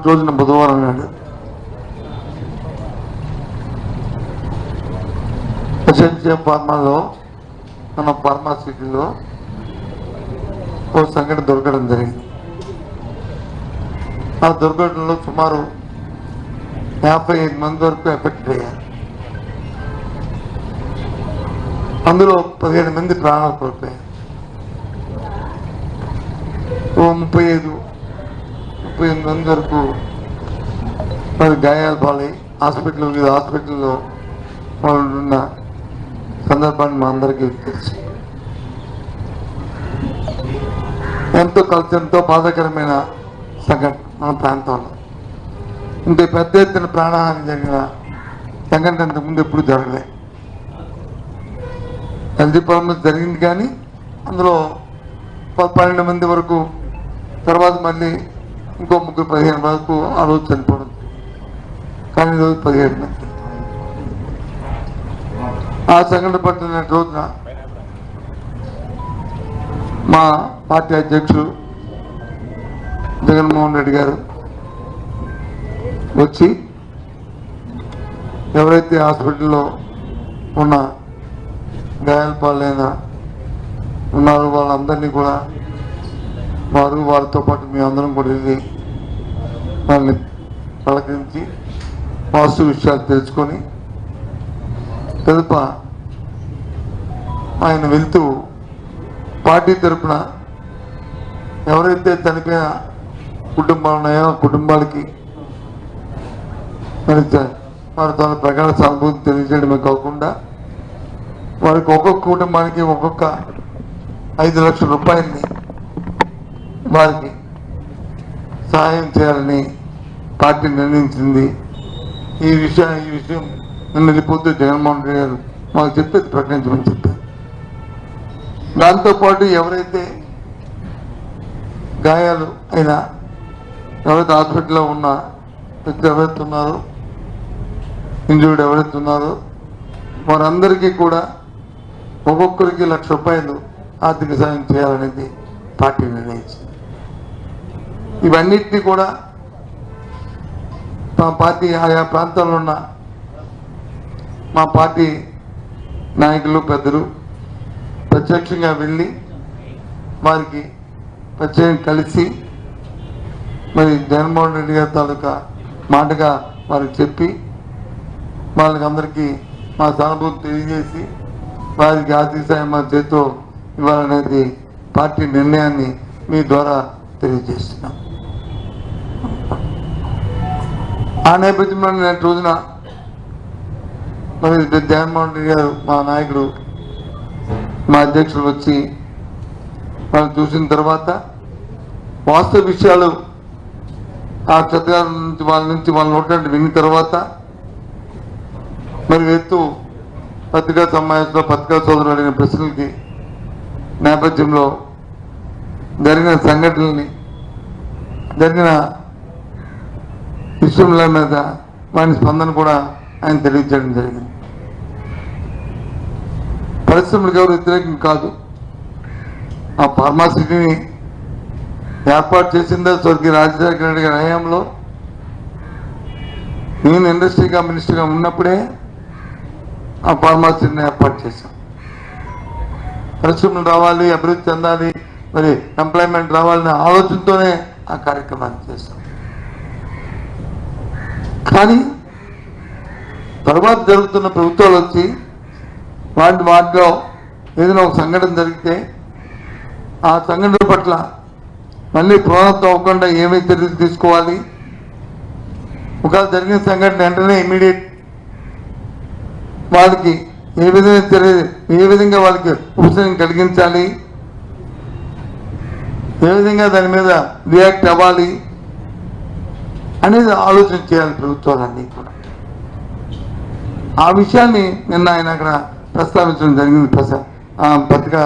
రోజున బుధవారం నాడు ఎస్ఎన్సిఎం ఫార్మాలో మన ఫార్మా సిటీలో ఓ సంఘటన దొరకడం జరిగింది. ఆ దుర్ఘటనలో సుమారు 55 మంది వరకు ఎఫెక్ట్ అయ్యారు. అందులో 15 మంది ప్రాణాలు కోల్పోయారు. ఓ 35 మంది వరకు మరి గాయాలు పాలై హాస్పిటల్లో వాళ్ళు ఉన్న సందర్భాన్ని మా అందరికీ తెలుసు. ఎంతో బాధాకరమైన సంఘటన మన ప్రాంతంలో. ఇంత పెద్ద ఎత్తున ప్రాణహాని జరిగిన సంఘటన అంతకుముందు ఎప్పుడు జరగలేదు. హెల్త్ ప్రాబ్లమ్స్ జరిగింది కానీ అందులో 12 మంది వరకు, తర్వాత మళ్ళీ ఇంకో 15 వరకు ఆ రోజు చనిపోవడం. కానీ ఈరోజు 17 మంది. ఆ సంఘటన పట్టిన రోజున మా పార్టీ అధ్యక్షుడు జగన్మోహన్ రెడ్డి గారు వచ్చి ఎవరైతే హాస్పిటల్లో ఉన్న గాయాల పాలైన ఉన్నారో వాళ్ళందరినీ కూడా వారితో పాటు మీ అందరం కూడా వెళ్ళి వాళ్ళని పలకరించి వాస్తు విషయాలు తెలుసుకొని తదుప ఆయన వెళ్తూ పార్టీ తరఫున ఎవరైతే చనిపోయిన కుటుంబాలు ఉన్నాయో కుటుంబాలకి వారి తన ప్రగాఢ సానుభూతి తెలియజేయడమే కాకుండా వారికి ఒక్కొక్క కుటుంబానికి ఒక్కొక్క 5 లక్షల రూపాయలని వారికి సహాయం చేయాలని పార్టీ నిర్ణయించింది. ఈ విషయం నిన్న వెళ్ళిపోతూ జగన్మోహన్ రెడ్డి గారు మాకు చెప్పేది ప్రకటించమని చెప్పారు. దాంతోపాటు ఎవరైతే గాయాలు అయినా ఎవరైతే హాస్పిటల్లో ఉన్న వ్యక్తులు ఎవరైతే ఉన్నారో ఇంజూర్డ్ ఎవరైతే ఉన్నారో వారందరికీ కూడా ఒక్కొక్కరికి 1 లక్ష రూపాయలు ఆర్థిక సాయం చేయాలనేది పార్టీ నిర్ణయించింది. ఇవన్నిటినీ కూడా మా పార్టీ ఆయా ప్రాంతాల్లో ఉన్న మా పార్టీ నాయకులు పెద్దలు ప్రత్యక్షంగా వెళ్ళి వారికి ప్రత్యేకంగా కలిసి మరి జగన్మోహన్ రెడ్డి గారి తాలూకా మాటగా వారికి చెప్పి వాళ్ళకి అందరికీ మా సానుభూతి తెలియజేసి వారికి ఆర్థిక సాయం మా చేతితో ఇవ్వాలనేది పార్టీ నిర్ణయాన్ని మీ ద్వారా తెలియజేస్తున్నాం. ఆ నేపథ్యంలో నేటి రోజున మరి జగన్మోహన్ రెడ్డి గారు మా నాయకుడు మా అధ్యక్షులు వచ్చి వాళ్ళు చూసిన తర్వాత వాస్తవ విషయాలు ఆ చదివారి నుంచి వాళ్ళ నోటి విన్న తర్వాత మరి ఎత్తు పత్రికా సమావేశంలో పత్రికా సోదరులు అడిగిన ప్రశ్నలకి నేపథ్యంలో జరిగిన సంఘటనల్ని జరిగిన విషయంల మీద వారి స్పందన కూడా ఆయన తెలియజేయడం జరిగింది. పరిశ్రమలకు ఎవరు వ్యతిరేకం కాదు. ఆ ఫార్మాసిటీని ఏర్పాటు చేసిందే స్వర్గీయ రాజశేఖర రెడ్డి గారి హయాంలో. నేను ఇండస్ట్రీగా మినిస్టర్గా ఉన్నప్పుడే ఆ ఫార్మాసిటీని ఏర్పాటు చేశాం. పరిశ్రమలు రావాలి, అభివృద్ధి చెందాలి, మరి ఎంప్లాయ్మెంట్ రావాలనే ఆలోచనతోనే ఆ కార్యక్రమాన్ని చేశాం. కానీ తర్వాత జరుగుతున్న ప్రభుత్వాలు వచ్చి వాటిలో ఏదైనా ఒక సంఘటన జరిగితే ఆ సంఘటన పట్ల మళ్ళీ పునరావృతం అవ్వకుండా ఏమైతే చర్యలు తీసుకోవాలి, ఒకవేళ జరిగిన సంఘటన వెంటనే ఇమీడియట్ వాళ్ళకి ఏ విధంగా వాళ్ళకి ఉపశమనం కలిగించాలి, ఏ విధంగా దాని మీద రియాక్ట్ అవ్వాలి అనేది ఆలోచన చేయాలి ప్రభుత్వాలన్నీ కూడా. ఆ విషయాన్ని నిన్న ఆయన అక్కడ ప్రస్తావించడం జరిగింది పత్రికా